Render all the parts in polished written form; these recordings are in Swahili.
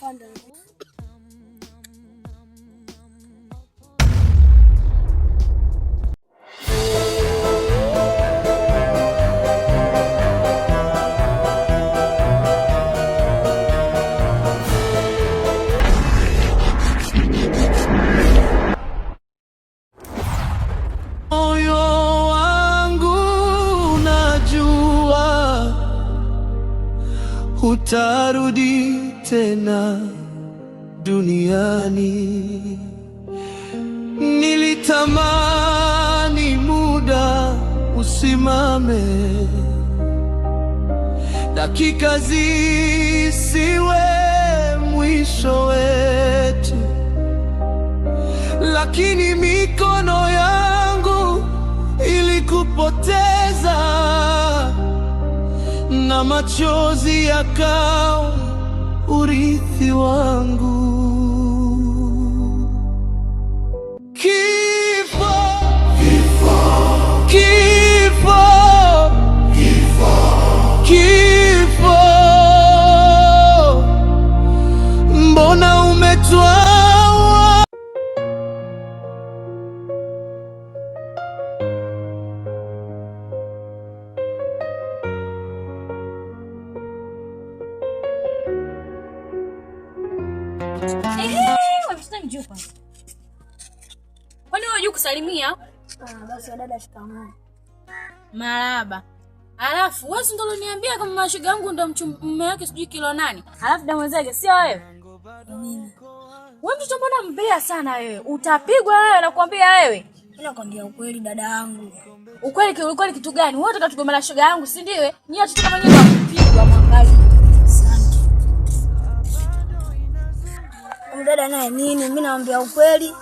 panda. Utarudi tena duniani. Nilitamani muda usimame, dakika zisiwe mwisho wetu, lakini mikono yangu ilikupoteza na machozi yakawa urithi wangu. Kifo, kifo, kifo, kifo, kifo, mbona umetwaa? Kwani unajua kusalimia? Basi dada, shikamoo. Marahaba. Alafu wewe ndio uliniambia kama mashoga yangu ndio mume wake sijui kilo nani. Alafu damu zake sio wewe. Mimi. Wewe mtoto mbona mbea sana wewe? Utapigwa wewe nakwambia wewe. Nakwambia ukweli dada yangu. Ukweli kitu gani? Wewe unataka tugombana shoga yangu, si ndiwe? Nyie watoto kama nyie kupigwa mwangalie. Asante. Dada naye nini? Mimi naambia ukweli.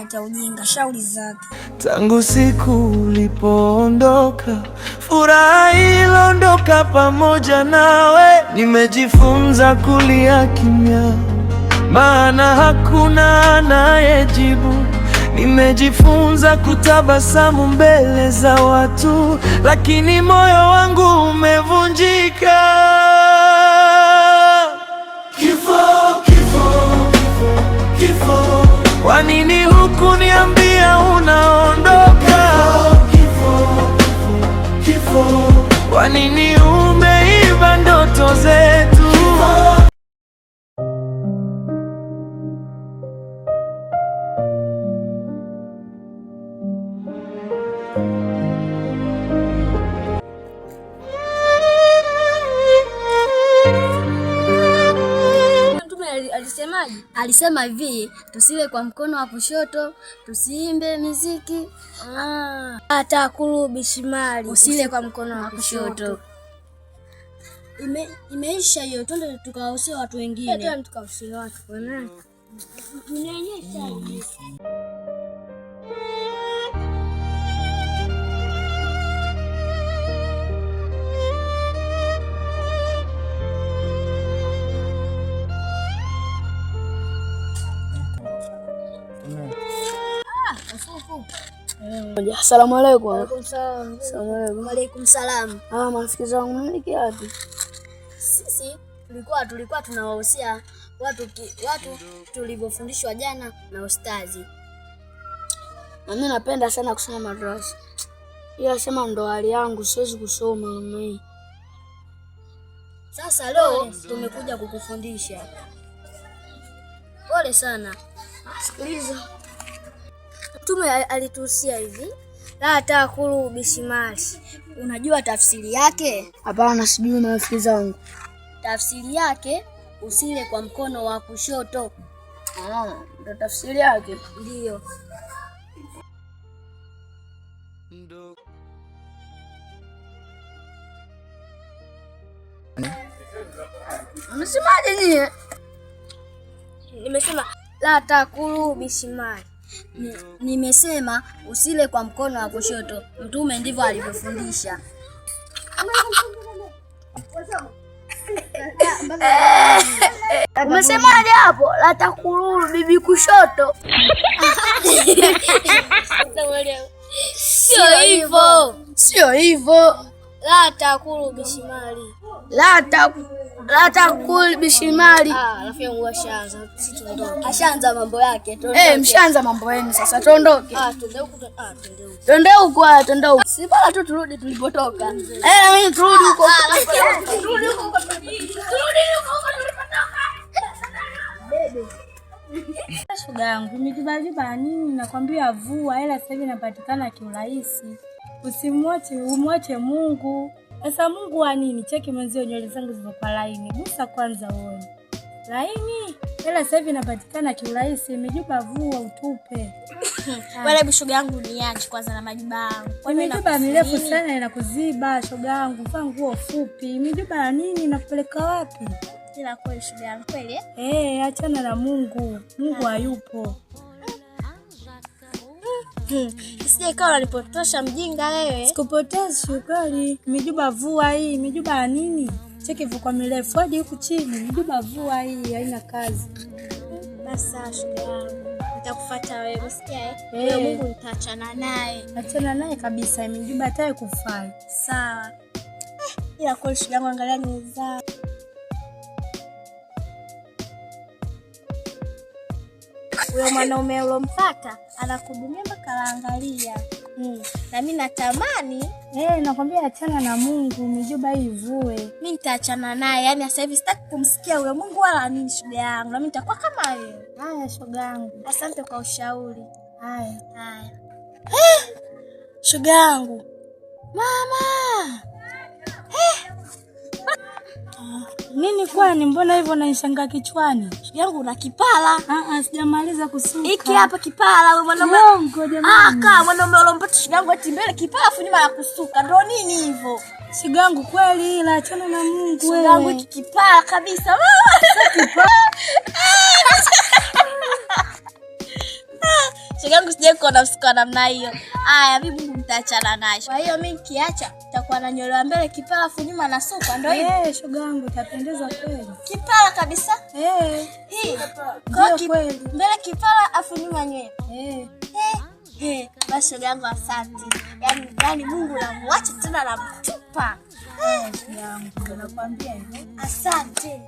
Ita ujinga, shauri zake. Tangu siku ulipoondoka, furaha iliondoka pamoja nawe. Nimejifunza kulia kimya, maana hakuna anayejibu. Nimejifunza kutabasamu mbele za watu, lakini moyo wangu umevunjika. Kifo, kifo, kifo, kifo, kwa nini hukuniambia unaondoka? Kifo, kifo, kifo, kwa nini umeiba ndoto zetu? Alisemaje? Alisema hivi, tusile kwa mkono wa kushoto, tusiimbe muziki. Hata kurubishimali, usile kwa mkono wa kushoto. Imeisha hiyo, twende tukawahusia watu wengine. Twende tukawahusia watu. Tunaonyesha. Asalamu alaykum. Wa alaykum salaam. Asalamu alaykum. Wa alaykum salaam. Marafiki zangu mniki wapi? Sisi tulikuwa tunawahusia watu tulivyofundishwa jana na ustazi. Na mimi napenda sana kusoma madrasa. Ila sema ndo hali yangu, siwezi kusoma mimi. Sasa leo tumekuja kukufundisha. Pole sana. Sikiliza. Mtume alituhusia hivi, la taakulu bishimali. Unajua tafsiri yake? Hapana, sijui marafiki zangu. Tafsiri yake usile kwa mkono wa kushoto. Ndio tafsiri yake? Ndio. Unasemaje nyie? Nimesema la taakulu bishimali. Nimesema usile kwa mkono wa kushoto. Mtume ndivyo alivyofundisha. Umesemaje hapo? La takululu bibi kushoto. Sio hivyo. Sio hivyo. La takulu bishimali. Lata kuli bishimali. Rafiki yangu ashaanza. Sisi tuondoke. Ashaanza mambo yake. Mshaanza mambo yenu sasa tuondoke. Twende huko. Si bora tu turudi tulipotoka. Mimi turudi huko. Turudi huko. Shoga yangu, mijiba nini nakwambia vua hela sasa hivi inapatikana kiurahisi. Umwache Mungu. Sasa Mungu wa nini? Cheki mwenzio nywele zangu zilizokuwa laini. Gusa kwanza uone. Laini, hela sasa hivi inapatikana kiurahisi. Mijiba vua utupe. Wala shoga yangu niache kwanza na majiba yangu. Kwa mijiba mirefu sana inakuziba shoga yangu. Vaa nguo fupi. Mijiba nini nakupeleka wapi? Ila kweli shoga yangu kweli achana na Mungu. Mungu hayupo. Sije ikawa unanipotosha mjinga wewe. Sikupoteshi kweli. Mijuba vua hii. Mijuba nini? Cheki vuko mirefu hadi huku chini. Mijuba vua hii haina kazi. Basi shoga yangu. Nitakufuata wewe usikia Mungu nitaachana naye. Achana naye kabisa. Mijuba hataye kufai. Sawa. Ila kweli shoga yangu angalia nywele. Huyo mwanaume ulompata anakuhudumia mpaka laangalia. Na mimi natamani nakwambia achana na Mungu, mijuba hii ivue. Mimi nitaachana naye, yani sasa hivi sitaki kumsikia huyo Mungu wala nini shoga yangu. Na mimi nitakuwa kama wewe. Haya shoga yangu. Asante kwa ushauri. Haya. Shoga yangu. Mama. Nini kwani mbona hivyo unanishangaa kichwani? Shoga yangu una kipala. Sijamaliza kusuka. Hiki hapa kipala wewe mwanaume. Kama mwanaume ulompata shoga yangu ati mbele kipala afu nyuma ya kusuka. Ndio nini hivyo? Shoga yangu kweli ila achana na Mungu wewe. Shoga yangu hiki kipala kabisa. Shoga yangu sije kuona msuka namna hiyo. Haya mimi Mungu nitaachana naye. Kwa hiyo mimi nikiacha nitakuwa na nywele mbele kipala afu nyuma na suka ndio hiyo. Shoga yangu itapendeza kweli. Kipala kabisa? Hii. Kwa mbele kipala afu nyuma nywele. Basi shoga yangu asante. Yaani Mungu namwacha tena namtupa. Shoga yangu nakwambia hivyo. Asante.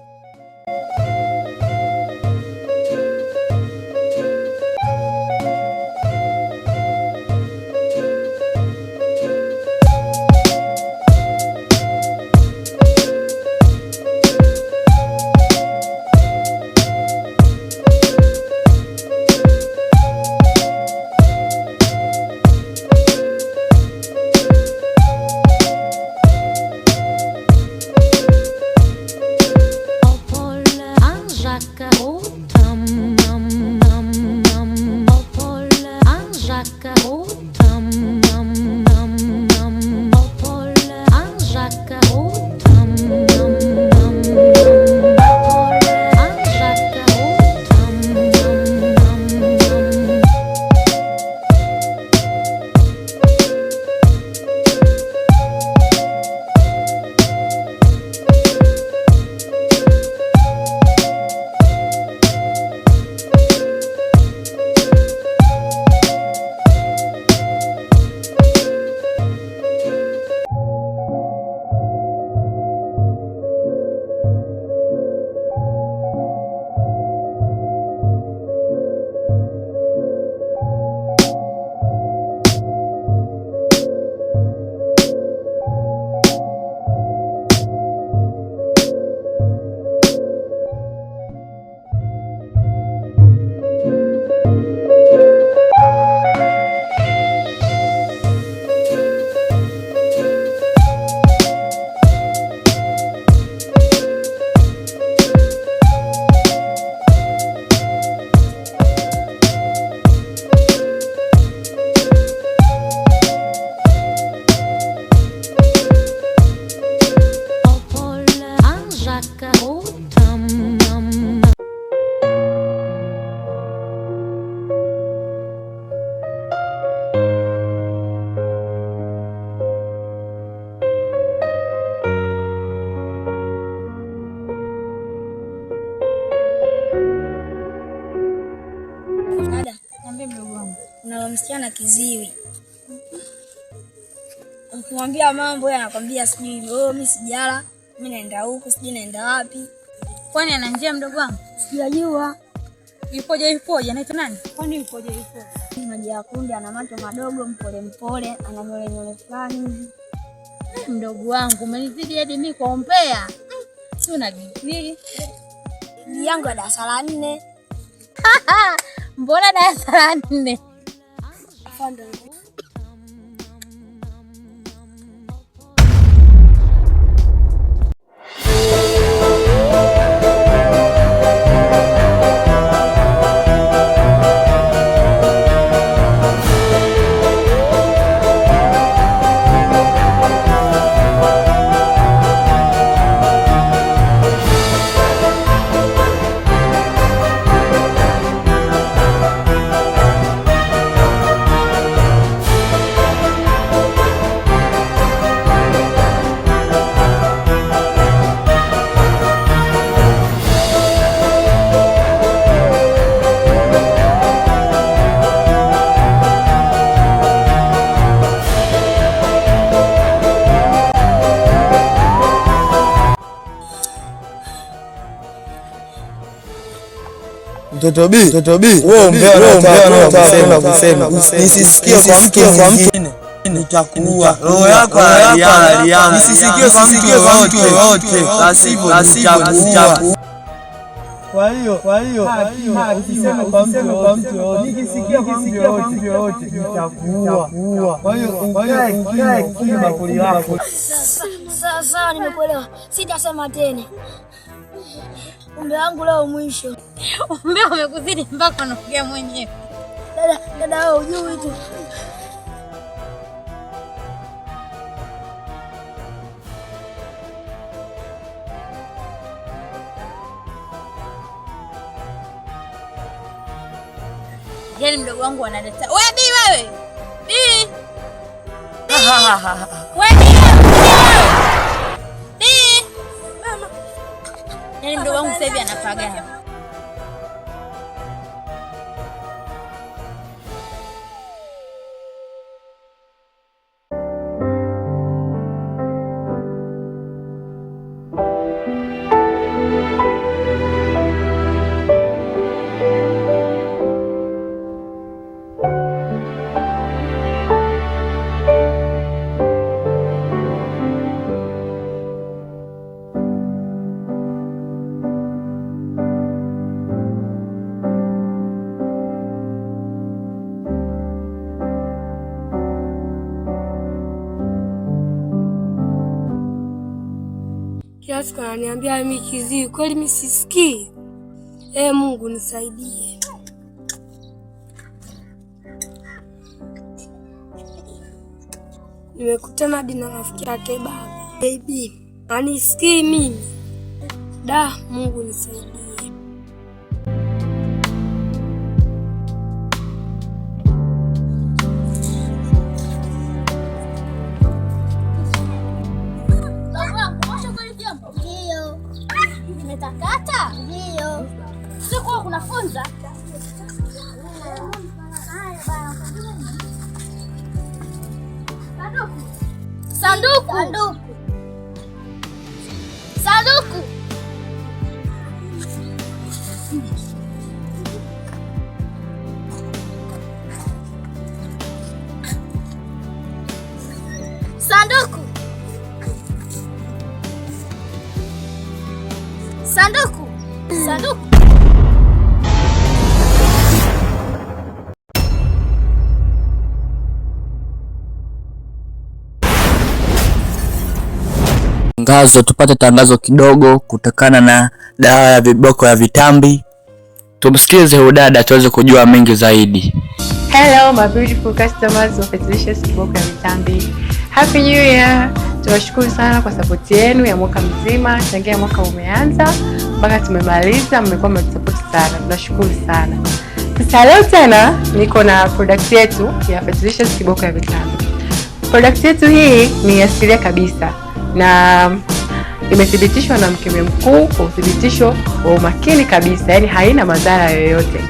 Unalomsikiana kiziwi. Ukimwambia mambo yeye anakwambia sijui mimi sijala, Mimi naenda huko, sijui naenda wapi. Kwani ana njia mdogo wangu? Sijajua. Yupoje anaitwa nani? Kwani yupoje? Maji ya kunde, ana macho madogo, mpole, ana nywele fulani. Mdogo wangu umenizidi hadi mimi kuombea. Si una degree? Yangu ya darasa la 4. Mbona darasa la 4? Afande. Mtoto B, wewe ongea kusema. Nisisikie kwa mtu mwingine. Nitakuua. Roho yako haiana. Nisisikie kwa mtu yoyote. Lazima nitakuua. Kwa hiyo usiseme kwa mtu yoyote. Nikisikia kwa mtu yoyote nitakuua. Kwa hiyo ongea bakuli lako. Sasa nimekuelewa. Sitasema tena. Umbe wangu leo mwisho. Umbe umekuzidi mpaka unaongea mwenyewe. Dada wewe hujui tu. Yaani mdogo wangu analeta. Wewe Bi wewe. Bi. Wewe Bi. Mama. Yaani mdogo wangu sasa hivi anapagana. Kiasi kananiambia mimi kiziwi, kweli mimi sisikii. Mungu nisaidie. Nimekutana hadi na rafiki yake baba. Baby, anisikii mimi. Mungu nisaidie. Umetakata? Ndio. Sio kwa kunafunza. Sanduku. Sanduku. Sanduku. Sanduku. Sanduku. Tupate tangazo kidogo kutokana na dawa ya viboko ya vitambi. Tumsikize huyu dada tuweze kujua mengi zaidi. Hello my beautiful customers of Delicious Kiboko ya Vitambi. Happy New Year. Tunashukuru sana kwa support yenu ya mwaka mzima, tangia mwaka umeanza mpaka tumemaliza, mmekuwa mmetusupport sana. Tunashukuru sana. Sasa leo tena niko na product yetu ya Delicious Kiboko ya Vitambi. Product yetu hii ni asilia kabisa na imethibitishwa na mkemia mkuu kwa uthibitisho wa umakini kabisa, yani haina madhara yoyote.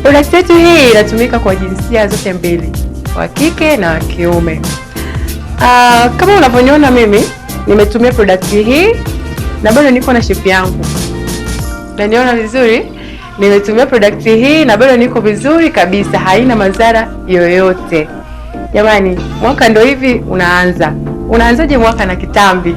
Product yetu hii inatumika kwa jinsia zote mbili, wa kike na wa kiume. Kama unavyoniona mimi nimetumia product hii na bado niko na shape yangu. Unaniona vizuri? Nimetumia product hii na bado niko vizuri kabisa, haina madhara yoyote. Jamani, mwaka ndio hivi unaanza. Unaanzaje mwaka na kitambi?